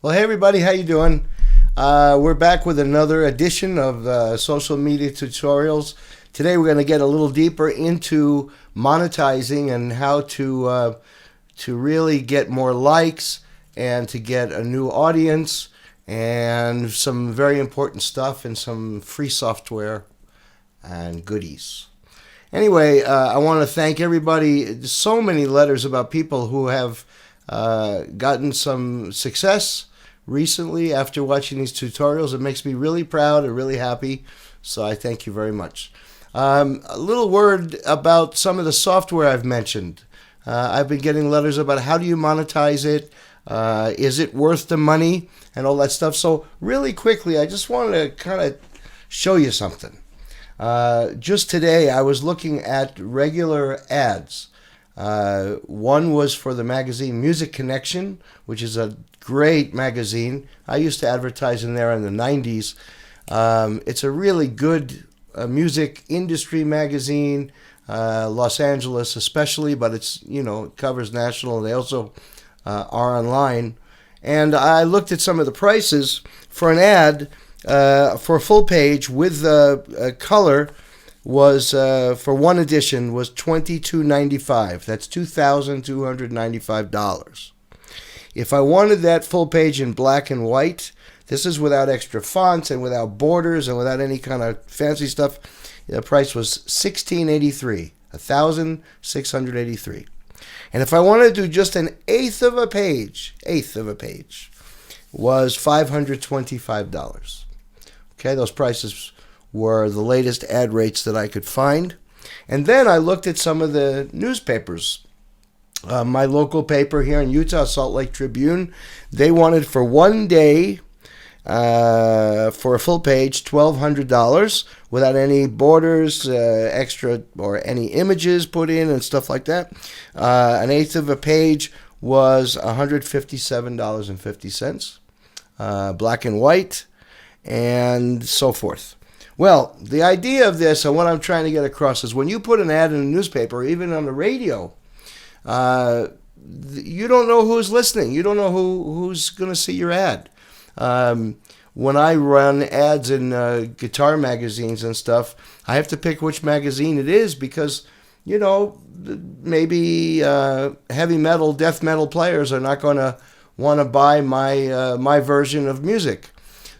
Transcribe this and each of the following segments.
Well, hey everybody, how you doing? We're back with another edition of social media tutorials. Today we're going to get a little deeper into monetizing and how to really get more likes and to get a new audience and some very important stuff and some free software and goodies. Anyway, I want to thank everybody. So many letters about people who have gotten some success recently after watching these tutorials. It makes me really proud and really happy, so I thank you very much. A little word about some of the software I've mentioned. I've been getting letters about how do you monetize it, is it worth the money, and all that stuff. So really quickly, I just wanted to kind of show you something. Just today, I was looking at regular ads. One was for the magazine Music Connection, which is a great magazine. I used to advertise in there in the 90s. It's a really good music industry magazine, Los Angeles especially, but it covers national. They also are online. And I looked at some of the prices for an ad for a full page with color was for one edition was $22.95. That's $2,295. If I wanted that full page in black and white, this is without extra fonts and without borders and without any kind of fancy stuff, the price was $1,683, $1,683. And if I wanted to do just an eighth of a page, was $525. Okay, those prices were the latest ad rates that I could find. And then I looked at some of the newspapers. My local paper here in Utah, Salt Lake Tribune, they wanted for one day, for a full page, $1,200 without any borders, extra, or any images put in and stuff like that. An eighth of a page was $157.50, black and white, and so forth. Well, the idea of this and what I'm trying to get across is when you put an ad in a newspaper or even on the radio, you don't know who's listening. You don't know who's going to see your ad. When I run ads in guitar magazines and stuff, I have to pick which magazine it is because, maybe heavy metal, death metal players are not going to want to buy my version of music.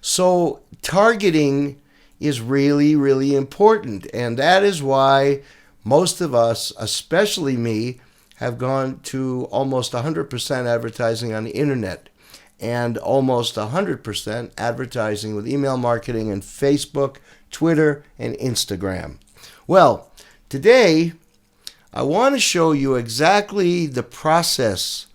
So targeting is really, really important. And that is why most of us, especially me, have gone to almost 100% advertising on the internet and almost 100% advertising with email marketing and Facebook, Twitter, and Instagram. Well, today I want to show you exactly the process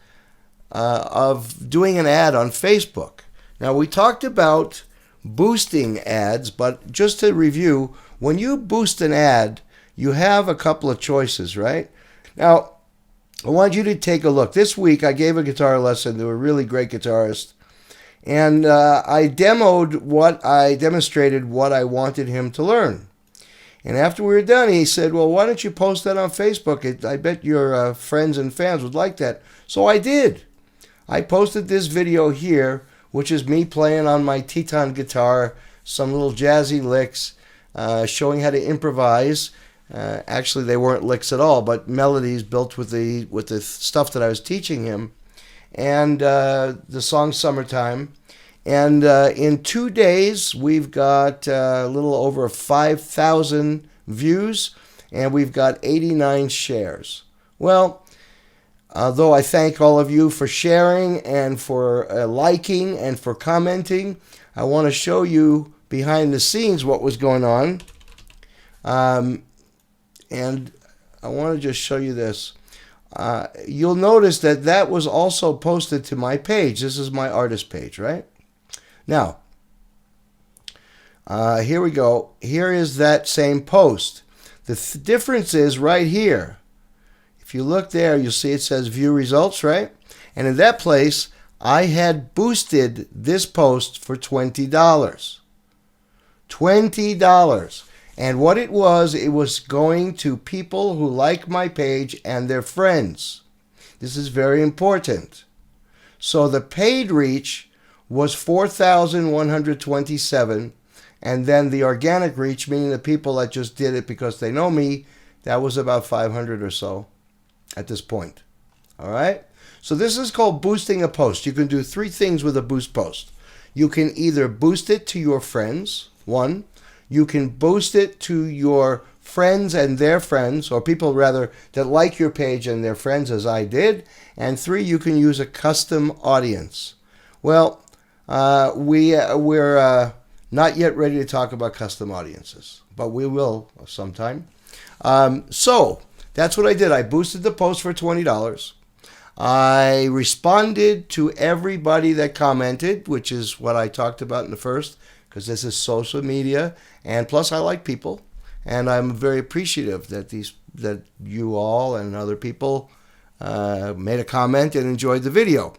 of doing an ad on Facebook. Now, we talked about boosting ads, but just to review, when you boost an ad, you have a couple of choices, right? Now, I want you to take a look. This week, I gave a guitar lesson to a really great guitarist, and I demonstrated what I wanted him to learn. And after we were done, he said, well, why don't you post that on Facebook? I bet your friends and fans would like that. So I did. I posted this video here, which is me playing on my Teton guitar, some little jazzy licks, showing how to improvise. Actually, they weren't licks at all, but melodies built with the stuff that I was teaching him, and the song "Summertime." And in 2 days, we've got a little over 5,000 views, and we've got 89 shares. Well, though I thank all of you for sharing and for liking and for commenting, I want to show you behind the scenes what was going on. And I want to just show you this. You'll notice that was also posted to my page. This is my artist page, right? Now, here we go. Here is that same post. The difference is right here. If you look there, you'll see it says view results, right? And in that place, I had boosted this post for $20. $20. And what it was going to people who like my page and their friends. This is very important. So the paid reach was 4,127. And then the organic reach, meaning the people that just did it because they know me, that was about 500 or so at this point. All right? So this is called boosting a post. You can do 3 things with a boost post. You can either boost it to your friends, 1. You can boost it to your friends and their friends, or people rather that like your page and their friends, as I did. And 3, you can use a custom audience. Well, we're not yet ready to talk about custom audiences, but we will sometime. So that's what I did. I boosted the post for $20. I responded to everybody that commented, which is what I talked about in the first, because this is social media, and plus I like people, and I'm very appreciative that you all and other people made a comment and enjoyed the video.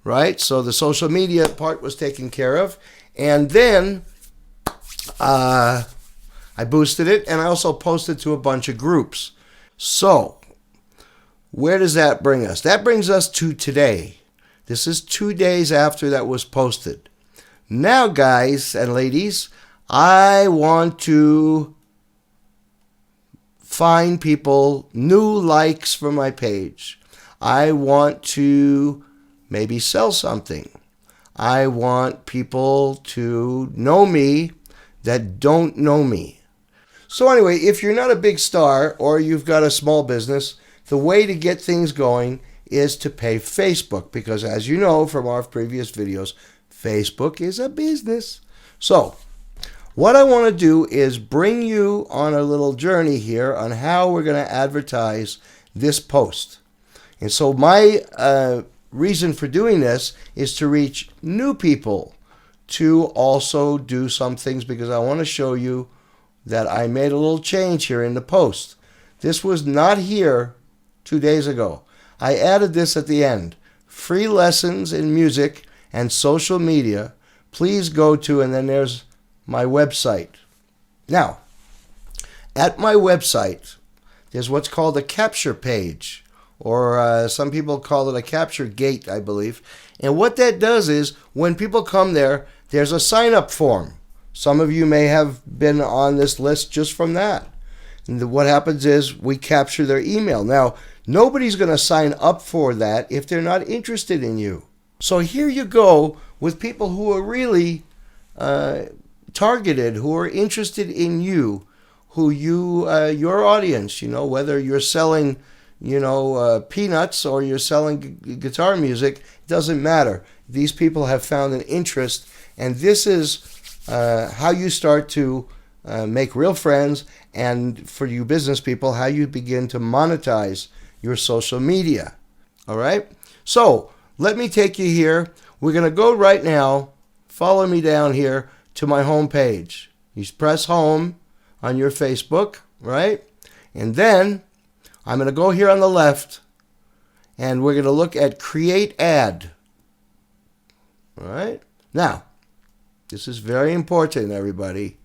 Right? So the social media part was taken care of, and then I boosted it, and I also posted to a bunch of groups. So where does that bring us? That brings us to today. This is 2 days after that was posted. Now, guys and ladies, I want to find people, new likes for my page. I want to maybe sell something. I want people to know me that don't know me. So anyway, if you're not a big star or you've got a small business, the way to get things going is to pay Facebook, because as you know from our previous videos, Facebook is a business. So what I want to do is bring you on a little journey here on how we're going to advertise this post. And so my reason for doing this is to reach new people, to also do some things, because I want to show you that I made a little change here in the post. This was not here 2 days ago. I added this at the end. Free lessons in music and social media. Please go to, and then there's my website. Now, at my website, there's what's called a capture page, or some people call it a capture gate, I believe. And what that does is, when people come there, there's a sign-up form. Some of you may have been on this list just from that. And what happens is we capture their email. Now, nobody's going to sign up for that if they're not interested in you. So here you go with people who are really targeted, who are interested in you, your audience, whether you're selling, peanuts or you're selling guitar music, it doesn't matter. These people have found an interest, and this is how you start to make real friends, and for you business people, how you begin to monetize your social media. All right? So let me take you here. We're going to go right now, follow me down here to my home page. You press home on your Facebook, right? And then I'm going to go here on the left, and we're going to look at create ad. All right? Now, this is very important, everybody.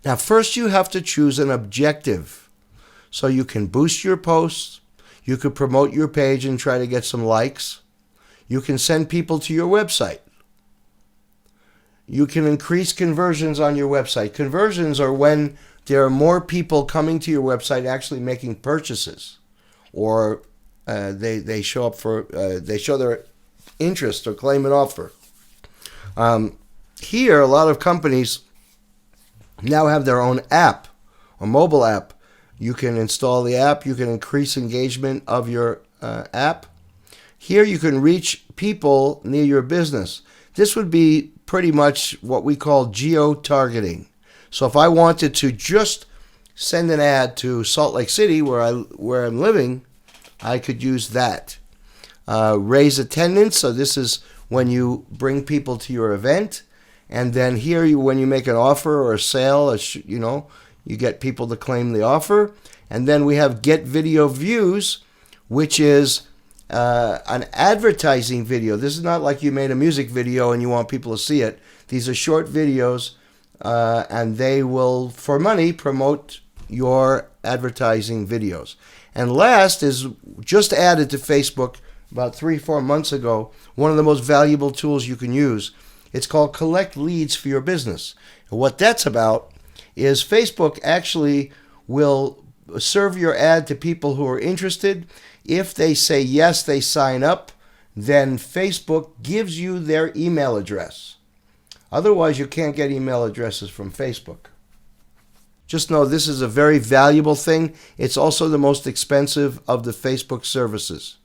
Now, first you have to choose an objective. So you can boost your posts. You could promote your page and try to get some likes. You can send people to your website. You can increase conversions on your website. Conversions are when there are more people coming to your website actually making purchases, or they show up for they show their interest or claim an offer. Here, a lot of companies now have their own app, a mobile app. You can install the app. You can increase engagement of your app. Here you can reach people near your business. This would be pretty much what we call geo-targeting. So if I wanted to just send an ad to Salt Lake City, where I'm living, I could use that. Raise attendance. So this is when you bring people to your event. And then here, when you make an offer or a sale, you get people to claim the offer. And then we have get video views, which is an advertising video. This is not like you made a music video and you want people to see it. These are short videos, and they will, for money, promote your advertising videos. And last is just added to Facebook about 3-4 months ago, one of the most valuable tools you can use. It's called Collect Leads for Your Business. And what that's about is Facebook actually will serve your ad to people who are interested. If they say yes, they sign up, then Facebook gives you their email address. Otherwise, you can't get email addresses from Facebook. Just know this is a very valuable thing. It's also the most expensive of the Facebook services.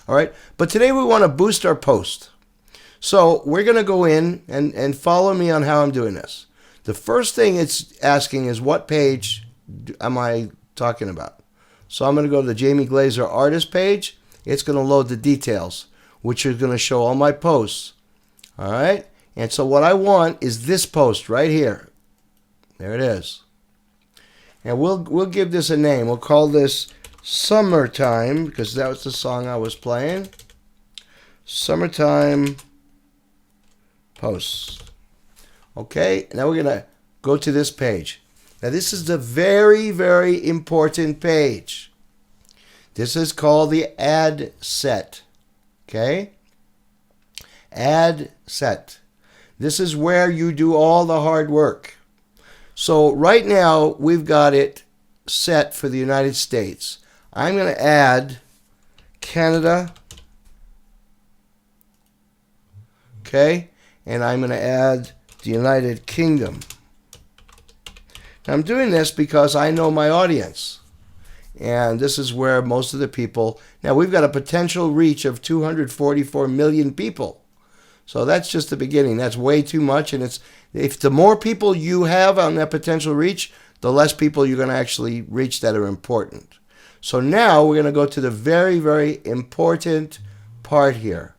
All right, but today we want to boost our post. So we're going to go in and follow me on how I'm doing this. The first thing it's asking is, what page am I talking about? So I'm going to go to the Jamie Glazer artist page. It's going to load the details, which is going to show all my posts. All right, and so what I want is this post right here. There it is. And we'll give this a name. We'll call this Summertime, because that was the song I was playing. Summertime posts. Okay, now we're going to go to this page. Now this is the very, very important page. This is called the ad set. Okay? Ad set. This is where you do all the hard work. So right now we've got it set for the United States. I'm going to add Canada. Okay? And I'm going to add the United Kingdom. Now I'm doing this because I know my audience. And this is where most of the people... Now we've got a potential reach of 244 million people. So that's just the beginning. That's way too much. And if the more people you have on that potential reach, the less people you're going to actually reach that are important. So now we're going to go to the very, very important part here.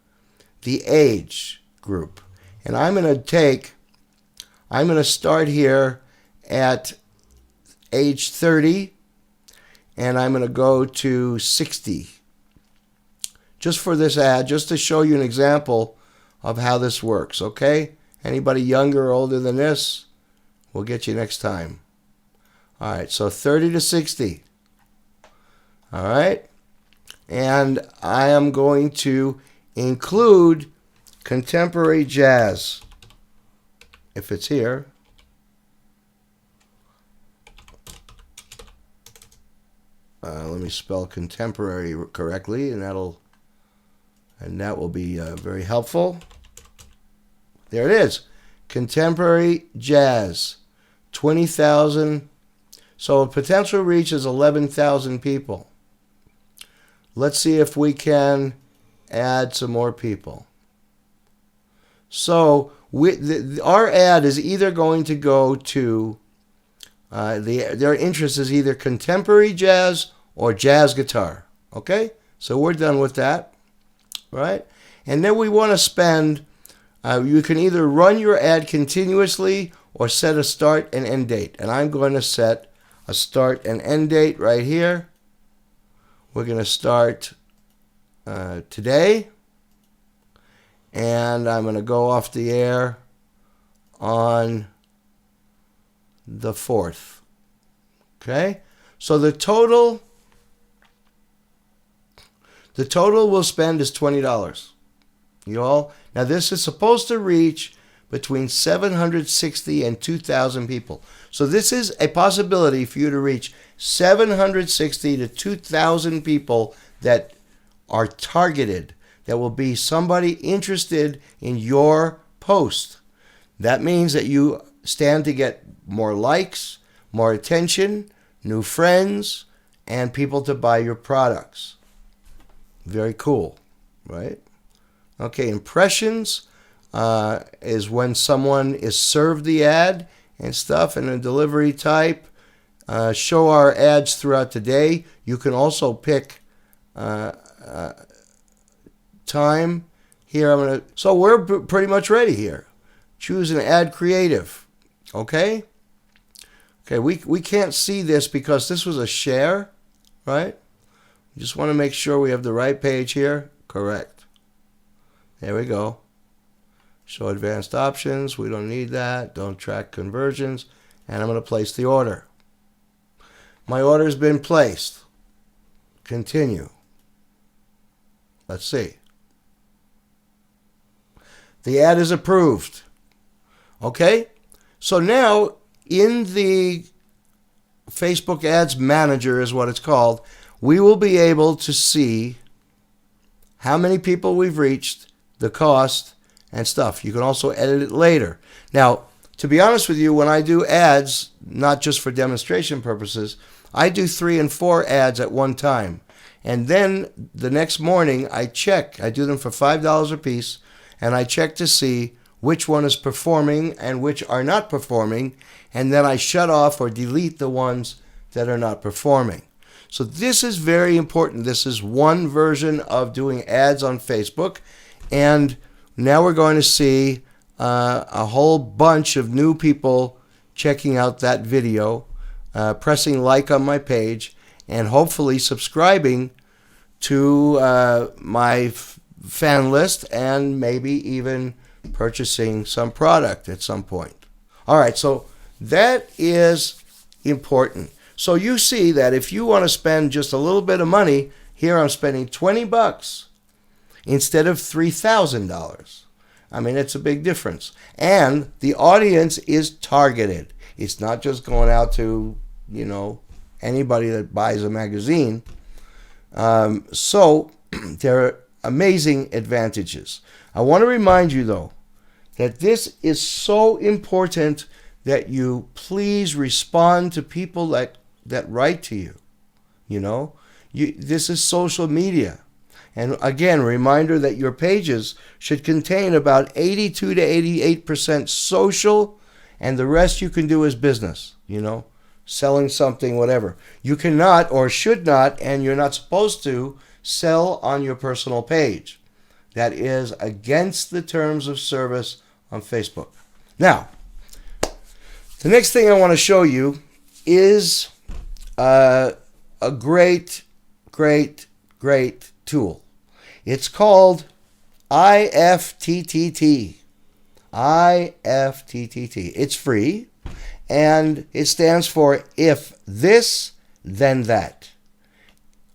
The age group. And I'm going to start here at age 30. And I'm going to go to 60. Just for this ad, just to show you an example of how this works, okay? Anybody younger or older than this, we'll get you next time. All right, so 30 to 60. All right? And I am going to include contemporary jazz, if it's here. Let me spell contemporary correctly, and that will be very helpful. There it is. Contemporary jazz. 20,000. So potential reach is 11,000 people. Let's see if we can add some more people. So our ad is either going to go to, their interest is either contemporary jazz or jazz guitar. Okay? So we're done with that. Right? And then we want to spend, you can either run your ad continuously or set a start and end date. And I'm going to set a start and end date right here. We're going to start today. And I'm going to go off the air on the 4th. Okay? So the total we'll spend is $20. You all? Now this is supposed to reach between 760 and 2,000 people. So this is a possibility for you to reach 760 to 2,000 people that are targeted, that will be somebody interested in your post. That means that you stand to get more likes, more attention, new friends, and people to buy your products. Very cool, right? Okay, impressions is when someone is served the ad and stuff, and a delivery type. Show our ads throughout the day. You can also pick time. Here so we're pretty much ready here. Choose an ad creative. Okay? Okay, we can't see this because this was a share, right? You just want to make sure we have the right page here. Correct. There we go. Show advanced options. We don't need that. Don't track conversions. And I'm going to place the order. My order's been placed. Continue. Let's see. The ad is approved. Okay? So now in the Facebook Ads Manager is what it's called, we will be able to see how many people we've reached, the cost, and stuff. You can also edit it later. Now, to be honest with you, when I do ads, not just for demonstration purposes, I do 3 and 4 ads at one time. And then the next morning, I check. I do them for $5 a piece, and I check to see which one is performing and which are not performing, and then I shut off or delete the ones that are not performing. So this is very important. This is one version of doing ads on Facebook, and now we're going to see a whole bunch of new people checking out that video, pressing like on my page, and hopefully subscribing to my fan list and maybe even purchasing some product at some point. All right, so that is important. So you see that if you want to spend just a little bit of money, here I'm spending $20 instead of $3,000. I mean, it's a big difference. And the audience is targeted. It's not just going out to, anybody that buys a magazine. So there are amazing advantages. I want to remind you, though, that this is so important that you please respond to people that write to you. This is social media. And again, reminder that your pages should contain about 82 to 88% social, and the rest you can do as business, selling something, whatever. You cannot or should not, and you're not supposed to, sell on your personal page. That is against the terms of service on Facebook. Now, the next thing I want to show you is a great tool. It's called IFTTT. IFTTT. It's free, and it stands for If This, Then That.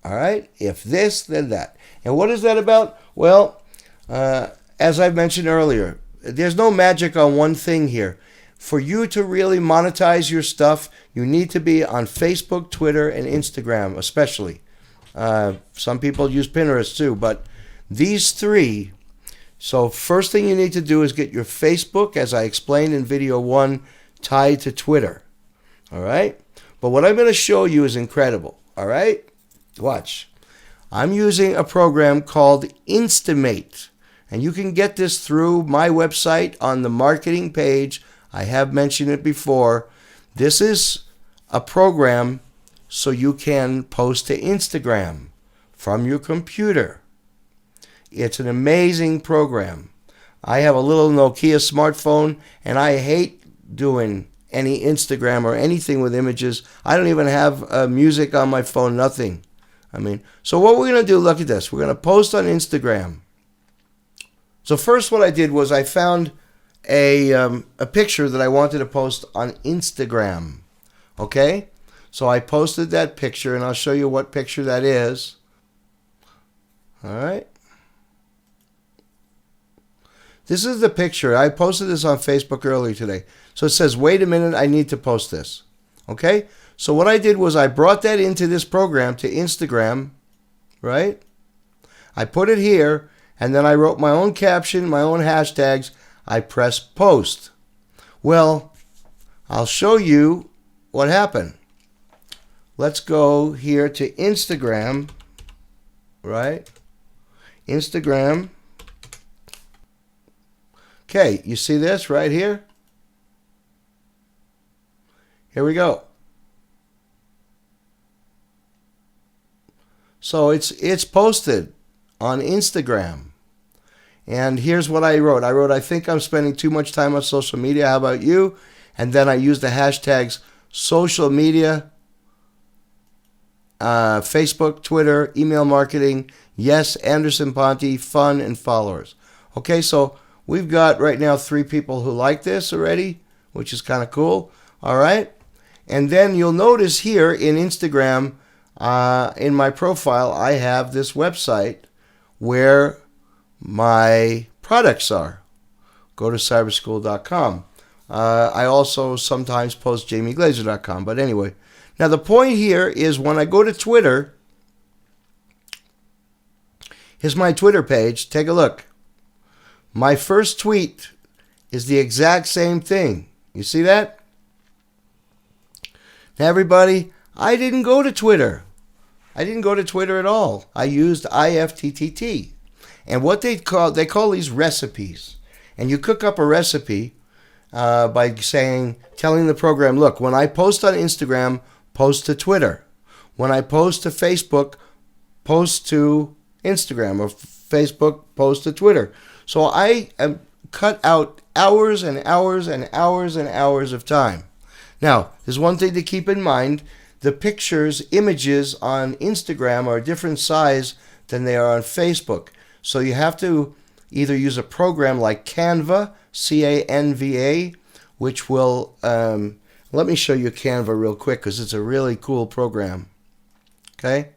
All right? If this, then that. And what is that about? Well, as I mentioned earlier, there's no magic on one thing here. For you to really monetize your stuff, you need to be on Facebook, Twitter, and Instagram, especially. Some people use Pinterest too, but these three. So first thing you need to do is get your Facebook, as I explained in video 1, tied to Twitter. All right? But what I'm going to show you is incredible. All right? Watch. I'm using a program called Instimate, and you can get this through my website on the marketing page. I have mentioned it before. This is a program so you can post to Instagram from your computer. It's an amazing program. I have a little Nokia smartphone, and I hate doing any Instagram or anything with images. I don't even have music on my phone, nothing. So what we're going to do, look at this. We're going to post on Instagram. So first what I did was I found a picture that I wanted to post on Instagram. Okay? So I posted that picture, and I'll show you what picture that is. All right? This is the picture. I posted this on Facebook earlier today. So it says, wait a minute, I need to post this. Okay? So what I did was I brought that into this program to Instagram, right? I put it here, and then I wrote my own caption, my own hashtags. I pressed post. Well, I'll show you what happened. Let's go here to Instagram, right? Instagram. Okay, you see this right here? Here we go. So it's posted on Instagram. And here's what I wrote. I think I'm spending too much time on social media. How about you? And then I used the hashtags social media, Facebook, Twitter, email marketing, yes, Anderson Ponte, fun, and followers. Okay, so we've got right now 3 people who like this already, which is kind of cool. All right. And then you'll notice here in Instagram, in my profile, I have this website where my products are. Go to cyberschool.com. I also sometimes post jamieglazer.com. But anyway, now the point here is when I go to Twitter, here's my Twitter page. Take a look. My first tweet is the exact same thing. You see that? Now everybody, I didn't go to Twitter. I didn't go to Twitter at all. I used IFTTT. And what they call these recipes. And you cook up a recipe by telling the program, look, when I post on Instagram, post to Twitter. When I post to Facebook, post to Instagram, or Facebook, post to Twitter. So I cut out hours and hours and hours and hours of time. Now, there's one thing to keep in mind. The pictures, images on Instagram are a different size than they are on Facebook. So you have to either use a program like Canva, C-A-N-V-A, which will, let me show you Canva real quick because it's a really cool program. Okay?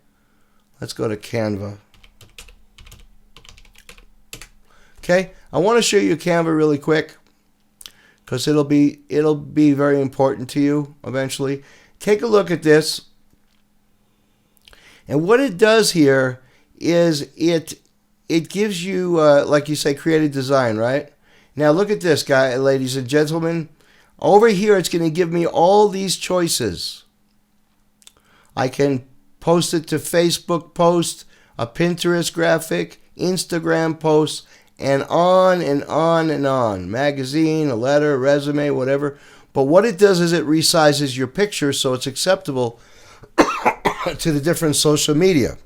Let's go to Canva. Okay? I want to show you Canva really quick because it'll be very important to you eventually. Take a look at this. And what it does here is it gives you, like you say, creative design, right? Now look at this, ladies and gentlemen. Over here, it's going to give me all these choices. I can post it to Facebook post, a Pinterest graphic, Instagram post, and on and on and on. Magazine, a letter, a resume, whatever. But what it does is it resizes your picture so it's acceptable to the different social media.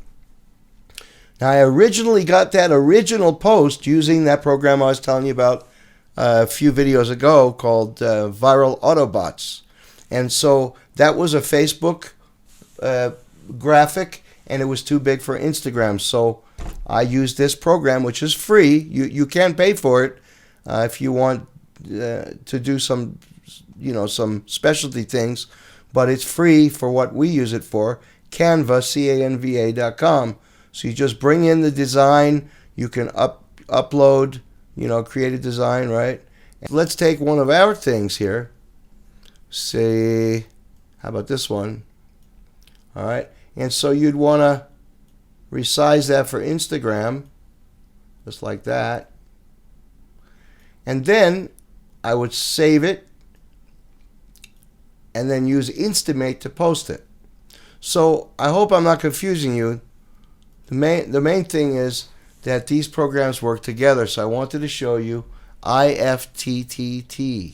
Now, I originally got that original post using that program I was telling you about a few videos ago called Viral Autobots. And so that was a Facebook graphic, and it was too big for Instagram. So I used this program, which is free. You can pay for it if you want to do some specialty things, but it's free for what we use it for. Canva, Canva.com. So you just bring in the design. You can upload, create a design, right? And let's take one of our things here. Say, how about this one? All right. And so you'd want to resize that for Instagram, just like that. And then I would save it and then use Instamate to post it. So I hope I'm not confusing you. The main thing is that these programs work together. So I wanted to show you IFTTT.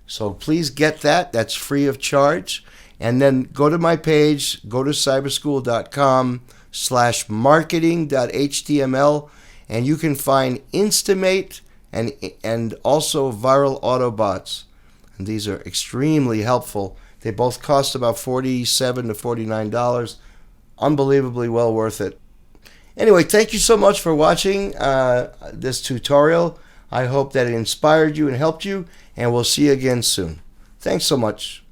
So please get that. That's free of charge. And then go to my page, go to cyberschool.com/marketing.html, and you can find Instamate and also Viral Autobots. And these are extremely helpful. They both cost about $47 to $49. Unbelievably well worth it. Anyway, thank you so much for watching this tutorial. I hope that it inspired you and helped you, and we'll see you again soon. Thanks so much.